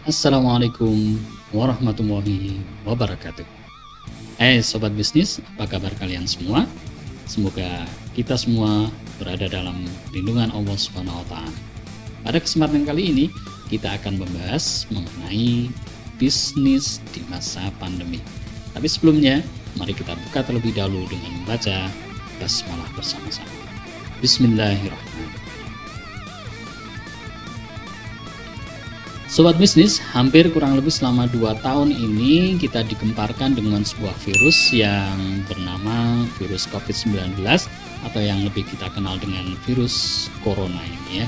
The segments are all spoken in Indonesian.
Assalamualaikum warahmatullahi wabarakatuh. Sobat bisnis, apa kabar kalian semua? Semoga kita semua berada dalam lindungan Allah Subhanahu wa taala. Pada kesempatan kali ini kita akan membahas mengenai bisnis di masa pandemi. Tapi sebelumnya, mari kita buka terlebih dahulu dengan membaca basmalah bersama-sama. Bismillahirrahmanirrahim. Sobat bisnis, hampir kurang lebih selama 2 tahun ini kita digemparkan dengan sebuah virus yang bernama virus COVID-19 atau yang lebih kita kenal dengan virus corona ini ya.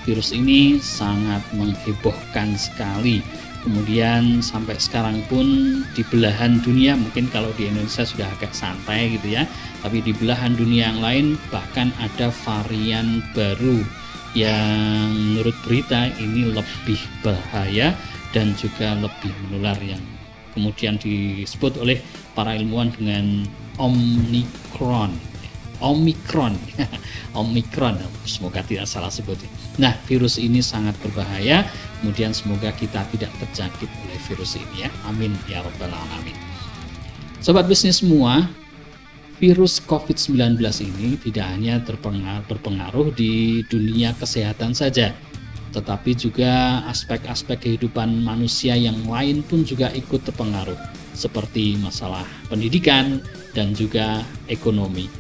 Virus ini sangat menghebohkan sekali. Kemudian sampai sekarang pun di belahan dunia, mungkin kalau di Indonesia sudah agak santai gitu ya, tapi di belahan dunia yang lain bahkan ada varian baru yang menurut berita ini lebih bahaya dan juga lebih menular, yang kemudian disebut oleh para ilmuwan dengan Omicron. Omicron, semoga tidak salah sebut. Nah, virus ini sangat berbahaya, kemudian semoga kita tidak terjangkit oleh virus ini ya. Amin ya rabbal alamin. Sobat bisnis semua, virus COVID-19 ini tidak hanya berpengaruh di dunia kesehatan saja, tetapi juga aspek-aspek kehidupan manusia yang lain pun juga ikut terpengaruh, seperti masalah pendidikan dan juga ekonomi.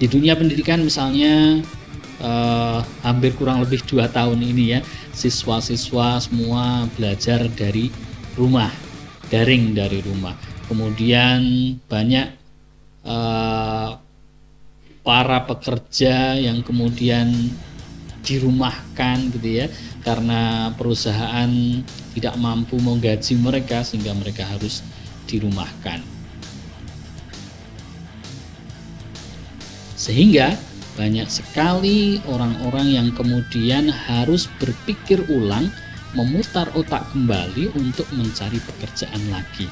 Di dunia pendidikan misalnya, hampir kurang lebih 2 tahun ini ya, siswa-siswa semua belajar dari rumah, daring dari rumah. Kemudian banyak para pekerja yang kemudian dirumahkan gitu ya, karena perusahaan tidak mampu menggaji mereka sehingga mereka harus dirumahkan. Sehingga banyak sekali orang-orang yang kemudian harus berpikir ulang, memutar otak kembali untuk mencari pekerjaan lagi.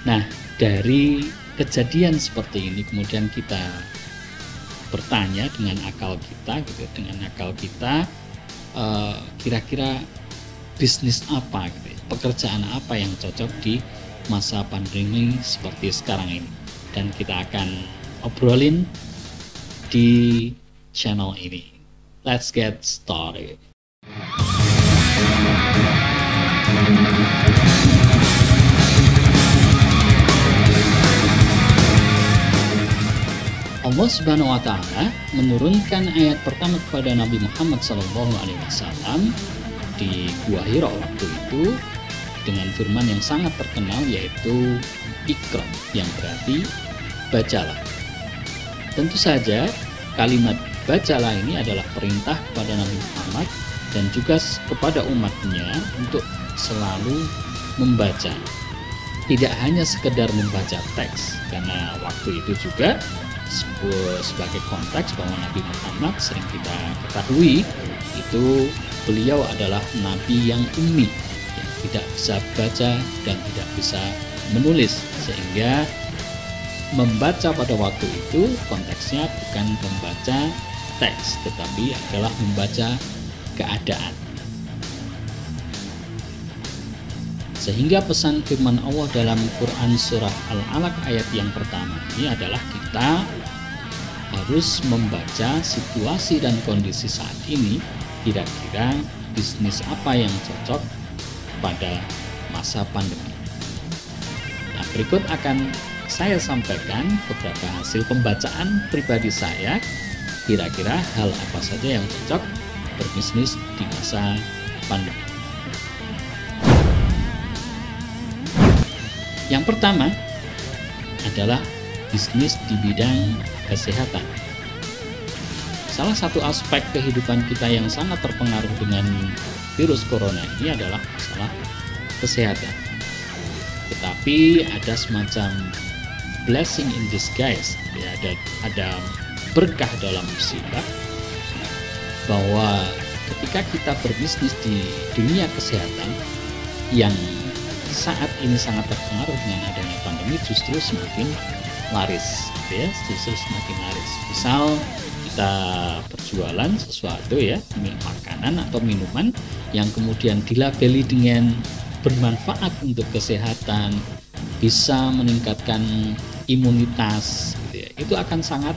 Nah, dari kejadian seperti ini kemudian kita bertanya dengan akal kita gitu, kira-kira bisnis apa gitu, pekerjaan apa yang cocok di masa pandemi seperti sekarang ini, dan kita akan obrolin di channel ini. Let's get started. Allah Subhanahu wa taala menurunkan ayat pertama kepada Nabi Muhammad SAW di Gua Hira waktu itu dengan firman yang sangat terkenal, yaitu Iqra, yang berarti bacalah. Tentu saja kalimat bacalah ini adalah perintah kepada Nabi Muhammad dan juga kepada umatnya untuk selalu membaca. Tidak hanya sekedar membaca teks, karena waktu itu juga sebagai konteks bahwa Nabi Muhammad sering kita ketahui itu beliau adalah nabi yang ummi, yang tidak bisa baca dan tidak bisa menulis, sehingga membaca pada waktu itu konteksnya bukan membaca teks tetapi adalah membaca keadaan. Sehingga pesan firman Allah dalam Quran surah Al-Alaq ayat yang pertama ini adalah kita harus membaca situasi dan kondisi saat ini, kira-kira bisnis apa yang cocok pada masa pandemi. Nah, berikut akan saya sampaikan beberapa hasil pembacaan pribadi saya, kira-kira hal apa saja yang cocok berbisnis di masa pandemi. Yang pertama adalah bisnis di bidang kesehatan. Salah satu aspek kehidupan kita yang sangat terpengaruh dengan virus corona ini adalah masalah kesehatan. Tetapi ada semacam blessing in disguise, ya, ada berkah dalam musibah, bahwa ketika kita berbisnis di dunia kesehatan yang saat ini sangat terpengaruh dengan adanya pandemi, justru semakin laris, ya, justru semakin laris. Misal di kita berjualan sesuatu ya, makanan atau minuman yang kemudian dilabeli dengan bermanfaat untuk kesehatan, bisa meningkatkan imunitas gitu ya, itu akan sangat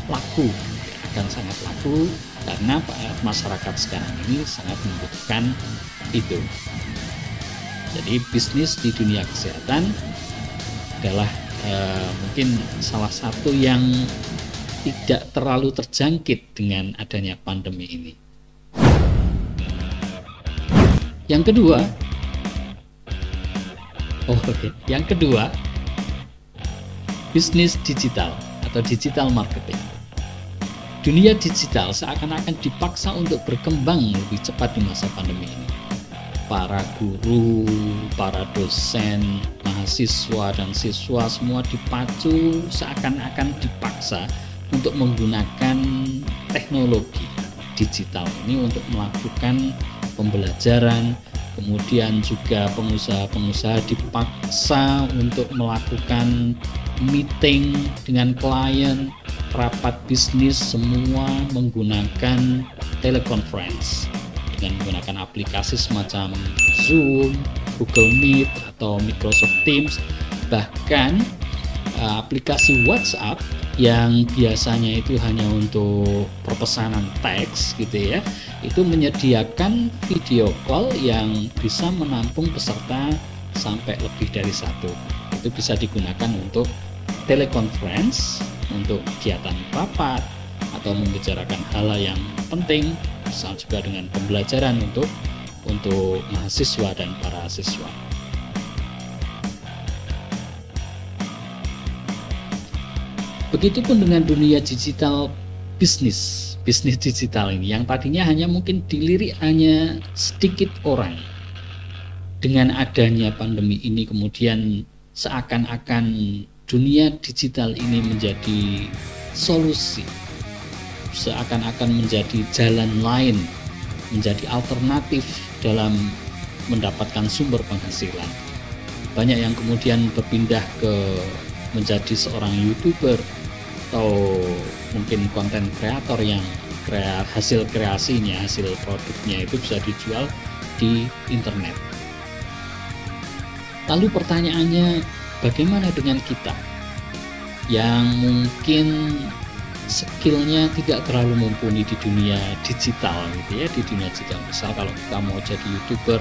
laku, karena masyarakat sekarang ini sangat membutuhkan itu. Jadi bisnis di dunia kesehatan adalah mungkin salah satu yang tidak terlalu terjangkit dengan adanya pandemi ini. Yang kedua, bisnis digital atau digital marketing. Dunia digital seakan-akan dipaksa untuk berkembang lebih cepat di masa pandemi ini. Para guru, para dosen, mahasiswa dan siswa semua dipacu, seakan-akan dipaksa untuk menggunakan teknologi digital ini untuk melakukan pembelajaran. Kemudian juga pengusaha-pengusaha dipaksa untuk melakukan meeting dengan klien, rapat bisnis, semua menggunakan teleconference dengan menggunakan aplikasi semacam Zoom, Google Meet, atau Microsoft Teams. Bahkan aplikasi WhatsApp yang biasanya itu hanya untuk perpesanan teks gitu ya, itu menyediakan video call yang bisa menampung peserta sampai lebih dari satu. Itu bisa digunakan untuk teleconference, untuk kegiatan rapat, atau membicarakan hal yang penting, misal juga dengan pembelajaran untuk mahasiswa dan para siswa. Begitupun dengan dunia digital bisnis digital ini yang tadinya hanya mungkin dilirik hanya sedikit orang. Dengan adanya pandemi ini kemudian seakan-akan dunia digital ini menjadi solusi, seakan-akan menjadi jalan lain, menjadi alternatif dalam mendapatkan sumber penghasilan. Banyak yang kemudian berpindah ke menjadi seorang YouTuber atau mungkin konten kreator yang hasil kreasinya, hasil produknya itu bisa dijual di internet. Lalu pertanyaannya, bagaimana dengan kita yang mungkin skillnya tidak terlalu mumpuni di dunia digital gitu ya, di dunia digital. Misal kalau kita mau jadi YouTuber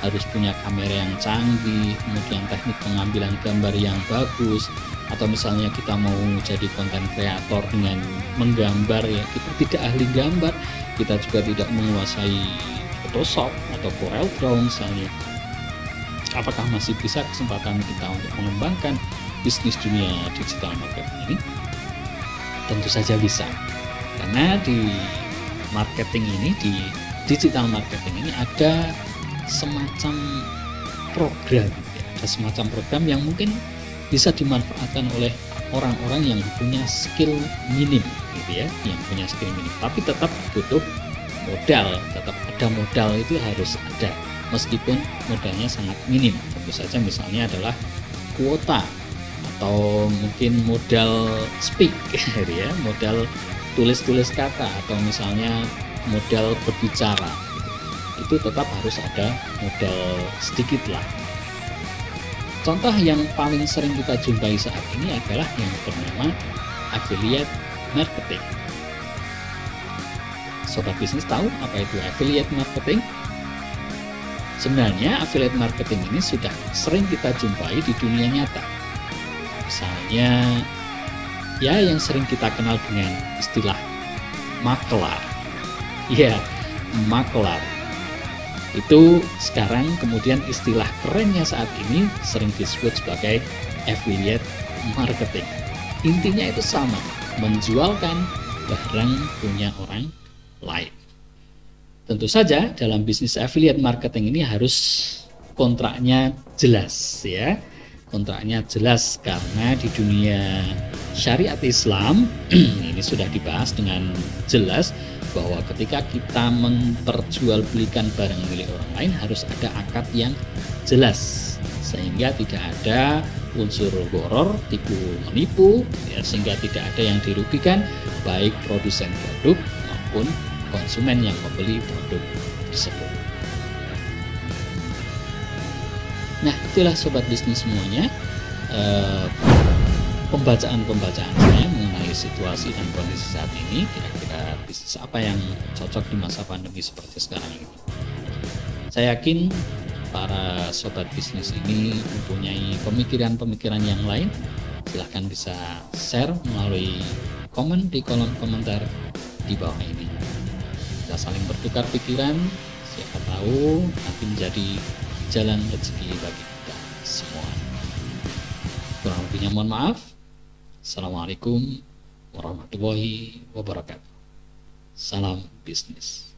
harus punya kamera yang canggih, kemudian teknik pengambilan gambar yang bagus, atau misalnya kita mau jadi konten kreator dengan menggambar ya, kita tidak ahli gambar, kita juga tidak menguasai Photoshop atau Corel Draw misalnya. Apakah masih bisa kesempatan kita untuk mengembangkan bisnis dunia digital marketing ini? Tentu saja bisa, karena di marketing ini, di digital marketing ini ada semacam program, ada semacam program yang mungkin bisa dimanfaatkan oleh orang-orang yang punya skill minim gitu ya, yang punya skill minim, tapi tetap butuh modal, tetap ada modal, itu harus ada meskipun modalnya sangat minim. Tentu saja misalnya adalah kuota atau mungkin modal speak gitu ya, modal tulis kata, atau misalnya modal berbicara, itu tetap harus ada modal sedikit lah. Contoh yang paling sering kita jumpai saat ini adalah yang bernama affiliate marketing. Sobat bisnis tahu apa itu affiliate marketing? Sebenarnya affiliate marketing ini sudah sering kita jumpai di dunia nyata. Misalnya ya yang sering kita kenal dengan istilah maklar. Ya, maklar. Itu sekarang kemudian istilah kerennya saat ini sering disebut sebagai affiliate marketing. Intinya itu sama, menjualkan barang punya orang lain. Tentu saja dalam bisnis affiliate marketing ini harus kontraknya jelas ya. Kontraknya jelas karena di dunia syariat Islam ini sudah dibahas dengan jelas bahwa ketika kita memperjualbelikan barang milik orang lain harus ada akad yang jelas, sehingga tidak ada unsur gharar, tipu menipu, ya, sehingga tidak ada yang dirugikan baik produsen produk maupun konsumen yang membeli produk tersebut. Nah, itulah sobat bisnis semuanya, pembacaan saya mengenai situasi dan kondisi saat ini. Kira-kira bisnis apa yang cocok di masa pandemi seperti sekarang ini. Saya yakin para sobat bisnis ini mempunyai pemikiran-pemikiran yang lain. Silahkan bisa share melalui komen di kolom komentar di bawah ini. Kita saling bertukar pikiran, siapa tahu nanti menjadi jalan rezeki bagi kita semua. Kurang lebihnya mohon maaf. Assalamualaikum warahmatullahi wabarakatuh. Salam bisnis.